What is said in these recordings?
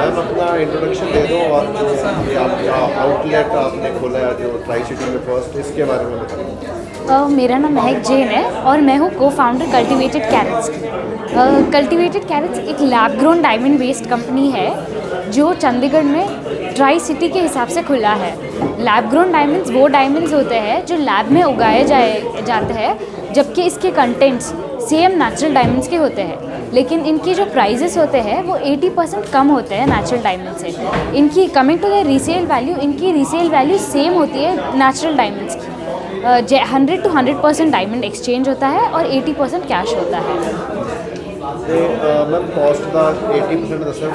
Ma'am अपना introduction दे दो और जो ये आपका आउटलेट आपने खोला है जो ट्राई सिटी में फर्स्ट, इसके बारे में बताइए। मेरा नाम महक जैन है और मैं हूँ को फाउंडर कल्टिवेटेड कैरेट्स की। कल्टिवेटेड कैरेट्स एक lab grown diamond based company है जो चंडीगढ़ में ट्राई सिटी के हिसाब से खुला है। लैब ग्रोन डायमंड्स वो डायमंड्स होते हैं जो लैब में उगाए जाते हैं, जबकि इसके कंटेंट्स सेम नेचुरल डायमंड्स के होते हैं, लेकिन इनकी जो प्राइजेस होते हैं वो 80% कम होते हैं नेचुरल डायमंड से। इनकी coming to the resale value, इनकी रीसेल वैल्यू सेम होती है नेचुरल डायमंड्स की। 100 to 100% डायमंड एक्सचेंज होता है और 80% कैश होता है। मैम कॉस्ट का 80% दसा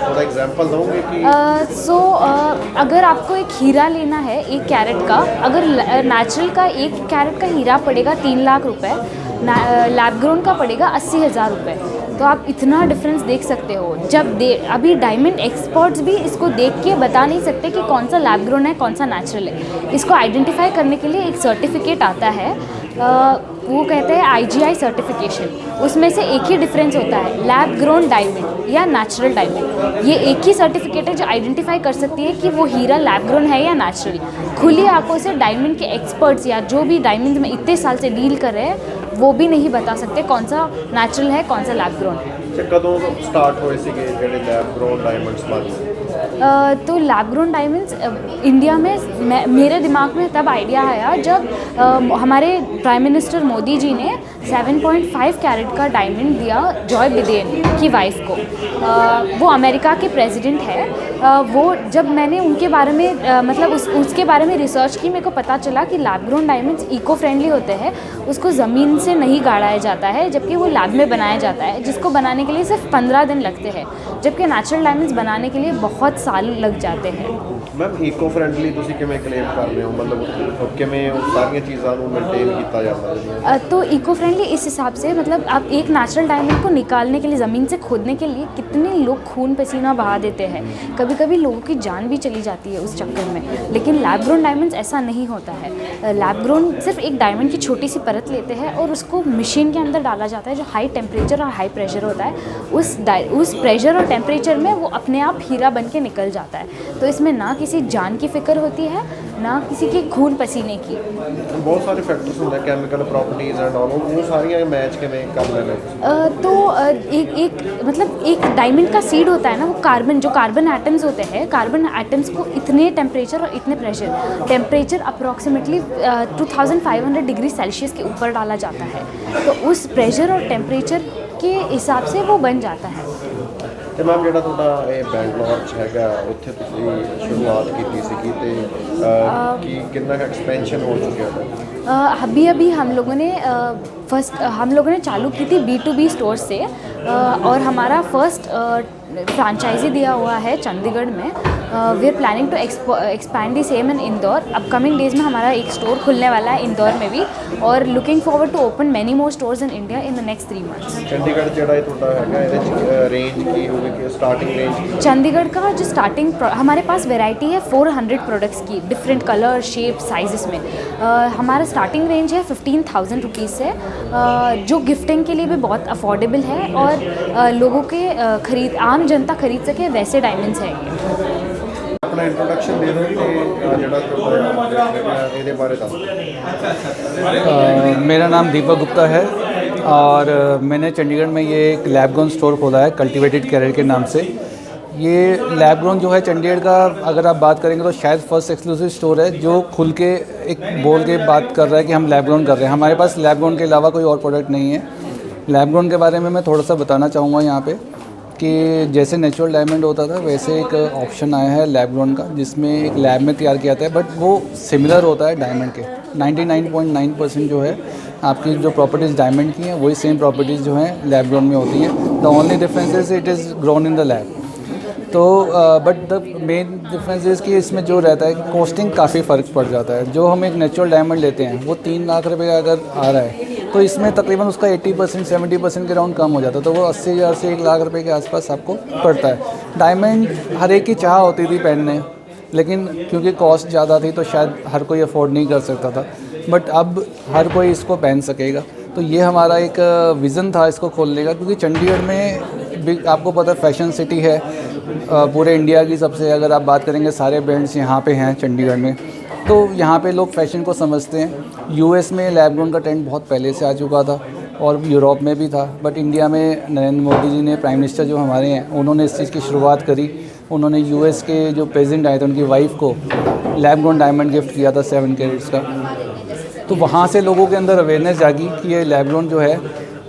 थोड़ा एग्जांपल दोगे कि अगर आपको एक हीरा लेना है 1 कैरेट का, अगर नेचुरल का 1 कैरेट का हीरा पड़ेगा 3 लाख रुपए, लैब ग्रोन का पड़ेगा 80,000 रुपये। तो आप इतना डिफरेंस देख सकते हो। अभी डायमंड एक्सपर्ट्स भी इसको देख के बता नहीं सकते कि कौन सा लैब ग्रोन है कौन सा नेचुरल है। इसको आइडेंटिफाई करने के लिए एक सर्टिफिकेट आता है, वो कहते हैं IGI सर्टिफिकेशन। उसमें से एक ही डिफरेंस होता है, लैब ग्रोन डायमंड या नेचुरल डायमंड। ये एक ही सर्टिफिकेट है जो आइडेंटिफाई कर सकती है कि वो हीरा लैब ग्रोन है या नेचुरल। खुली आंखों से डायमंड के एक्सपर्ट्स या जो भी डायमंड में इतने साल से डील कर रहे हैं वो भी नहीं बता सकते कौन सा नेचुरल है कौन सा लैब ग्रोन है। कदों स्टार्ट होए सीगे जेडे लैब ग्रोन डायमंड्स बन? तो लैब ग्रोन डायमंड्स इंडिया में मेरे दिमाग में तब आइडिया आया जब हमारे प्राइम मिनिस्टर मोदी जी ने 7.5 कैरेट का डायमंड दिया जॉय बिदेन की वाइफ को। वो अमेरिका के प्रेसिडेंट है। वो जब मैंने उनके बारे में उसके बारे में रिसर्च की, मेरे को पता चला कि lab grown diamonds eco friendly होते हैं। उसको ज़मीन से नहीं गाड़ा जाता है, जबकि वो लैब में बनाया जाता है, जिसको बनाने के लिए सिर्फ 15 दिन लगते हैं, जबकि नेचुरल डायमंड्स बनाने के लिए बहुत साल लग जाते हैं। मैम इको फ्रेंडली तुसी किवें क्लेम कर रहे हो, मतलब किवें उस सारी चीज़ों को मेंटेन किया जाता है? तो इको फ्रेंडली इस हिसाब से, मतलब आप एक नेचुरल डायमंड को निकालने के लिए, ज़मीन से खोदने के लिए कितने लोग खून पसीना बहा देते हैं, कभी कभी लोगों की जान भी चली जाती है उस चक्कर में। लेकिन लैब ग्रोन डायमंड्स ऐसा नहीं होता है। लैब ग्रोन सिर्फ एक डायमंड की छोटी सी परत लेते हैं और उसको मशीन के अंदर डाला जाता है जो हाई टेम्परेचर और हाई प्रेशर होता है। उस प्रेशर और टेम्परेचर में वो अपने आप हीरा बन के निकल जाता है। तो इसमें ना किसी जान की फिक्र होती है ना किसी के खून पसीने की। बहुत सारे फैक्टर्स होंगे, केमिकल प्रॉपर्टीज एंड ऑल, वो सारी मैच के में कर लेना। तो एक डायमंड का सीड होता है ना, वो जो कार्बन एटम्स होते हैं, कार्बन एटम्स को इतने टेम्परेचर और इतने टेम्परेचर अप्रॉक्सीमेटली 2500 डिग्री सेल्सियस के ऊपर डाला जाता है। तो उस प्रेशर और टेम्परेचर के हिसाब से वो बन जाता है। तो मैम जो बैंगलोर है उत्थे शुरुआत की सीगी कि कितना का एक्सपेंशन हो चुका है? अभी हम लोगों ने चालू की थी B2B स्टोर से, और हमारा फर्स्ट फ्रेंचाइजी दिया हुआ है चंडीगढ़ में। We are planning to expand the same in Indore. Upcoming days में हमारा एक स्टोर खुलने वाला है इंदौर में भी, और looking forward to open many more stores in India in the next 3 months. Chandigarh जोड़ा है रेंज की होगी, स्टार्टिंग रेंज? चंडीगढ़ का जो स्टार्टिंग हमारे पास वैरायटी है 400 प्रोडक्ट्स की, डिफरेंट कलर शेप साइजेस में। हमारा स्टार्टिंग रेंज है 15,000 रुपीज़ से, जो गिफ्टिंग के लिए भी बहुत अफोर्डेबल है और लोगों के आम जनता खरीद सके वैसे डायमंड्स है ये। अपना इंट्रोडक्शन दे दो कि ये बारे दस। मेरा नाम दीपक गुप्ता है और मैंने चंडीगढ़ में ये एक लैब ग्रोन स्टोर खोला है कल्टिवेटेड कैरेट के नाम से। ये लैब ग्रोन जो है चंडीगढ़ का, अगर आप बात करेंगे तो शायद फर्स्ट एक्सक्लूसिव स्टोर है जो खुल के एक बोल के बात कर रहा है कि हम लैब ग्रोन कर रहे हैं। हमारे पास लैब ग्रोन के अलावा कोई और प्रोडक्ट नहीं है। लैब ग्रोन के बारे में मैं थोड़ा सा बताना चाहूँगा यहाँ पे कि जैसे नेचुरल डायमंड होता था वैसे एक ऑप्शन आया है लैब ग्रोन का, जिसमें एक लैब में तैयार किया जाता है, बट वो सिमिलर होता है डायमंड के। 99.9% जो है आपकी जो प्रॉपर्टीज़ डायमंड की हैं वही सेम प्रॉपर्टीज़ जो हैं लैब ग्रोन में होती हैं। The only difference is it is grown in the lab. तो but the main difference is कि इसमें जो रहता है कि कॉस्टिंग काफ़ी फ़र्क पड़ जाता है। जो हम एक नेचुरल डायमंड लेते हैं वो 3 लाख रुपये का अगर आ रहा है तो इसमें तकरीबन उसका 80% 70% के राउंड कम हो जाता है, तो वो 80,000 से 1 लाख रुपए के आसपास आपको पड़ता है। डायमंड हर एक की चाह होती थी पहनने, लेकिन क्योंकि कॉस्ट ज़्यादा थी तो शायद हर कोई अफोर्ड नहीं कर सकता था, बट अब हर कोई इसको पहन सकेगा। तो ये हमारा एक विज़न था इसको खोलने का, क्योंकि चंडीगढ़ में भी आपको पता है फैशन सिटी है, पूरे इंडिया की सबसे, अगर आप बात करेंगे सारे ब्रांड्स यहाँ पे हैं चंडीगढ़ में, तो यहाँ पे लोग फैशन को समझते हैं। यूएस में लैब ग्रोन का ट्रेंड बहुत पहले से आ चुका था और यूरोप में भी था, बट इंडिया में नरेंद्र मोदी जी ने, प्राइम मिनिस्टर जो हमारे हैं, उन्होंने इस चीज़ की शुरुआत करी। उन्होंने यूएस के जो प्रेसिडेंट आए थे उनकी वाइफ को लैब ग्रोन डायमंड गिफ्ट किया था 7 कैरेट्स का। तो वहाँ से लोगों के अंदर अवेयरनेस जागी कि ये लैब ग्रोन जो है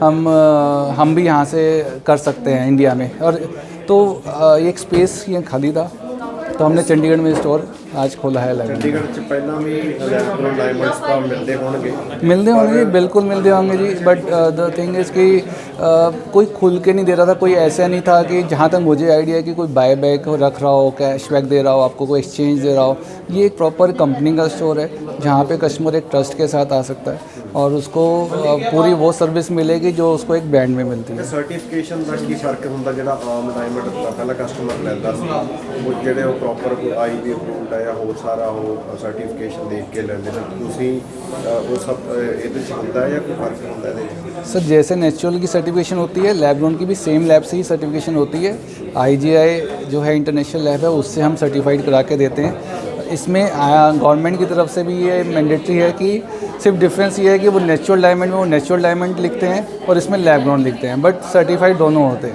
हम भी यहाँ से कर सकते हैं इंडिया में। और तो एक स्पेस ये खाली था, तो हमने चंडीगढ़ में स्टोर आज खोला है लैब ग्रोन। ਚੰਡੀਗੜ੍ਹ 'ਚ ਪਹਿਲਾਂ ਵੀ ਲੈਬ ਗਰੋਨ ਡਾਇਮੰਡਸ ਤਾਂ ਮਿਲਦੇ ਹੋਣਗੇ। मिलते होंगे, बिल्कुल मिलते होंगे जी, बट द थिंग इज़ कि कोई खुल के नहीं दे रहा था। कोई ऐसा नहीं था कि, जहाँ तक मुझे आइडिया है, कि कोई बाय बैक रख रहा हो, कैशबैक दे रहा हो, आपको कोई एक्सचेंज दे रहा हो। ये एक प्रॉपर कंपनी का स्टोर है जहाँ पे कस्टमर एक ट्रस्ट के साथ आ सकता है और उसको पूरी वो सर्विस मिलेगी जो उसको एक ब्रांड में मिलती है। ਸਰਟੀਫਿਕੇਸ਼ਨ ਦਾ ਕੀ ਫਰਕ ਹੁੰਦਾ ਜਿਹੜਾ ਆਮ ਡਾਇਮੰਡ ਦਾ ਪਹਿਲਾਂ ਕਸਟਮਰ ਲੈਂਦਾ ਸੀ, ਉਹ ਜਿਹੜੇ ਉਹ ਪ੍ਰੋਪਰ ਆਈਬੀ ਅਪਰੂਵਡ ਹੈ ਜਾਂ ਹੋਰ ਸਾਰਾ ਉਹ ਸਰਟੀਫਿਕੇਸ਼ਨ ਦੇਖ ਕੇ ਲੈਂਦੇ ਨੇ, ਤੁਸੀਂ ਉਹ ਸਭ ਇਹਦੇ 'ਚ ਹੁੰਦਾ ਹੈ ਜਾਂ ਕੋਈ ਫਰਕ ਹੁੰਦਾ ਇਹਦੇ 'ਚ? सर जैसे नेचुरल की सर्टिफिकेशन होती है, लैब ग्रोन की भी सेम लैब से ही सर्टिफिकेशन होती है। IGI जो है इंटरनेशनल लैब है, उससे हम सर्टिफाइड करा के देते हैं। इसमें गवर्नमेंट की तरफ से भी ये मैंडेटरी है कि सिर्फ डिफरेंस ये है कि वो नेचुरल डायमंड में वो नेचुरल डायमंड लिखते हैं और इसमें लैब ग्रोन लिखते हैं, बट सर्टिफाइड दोनों होते हैं।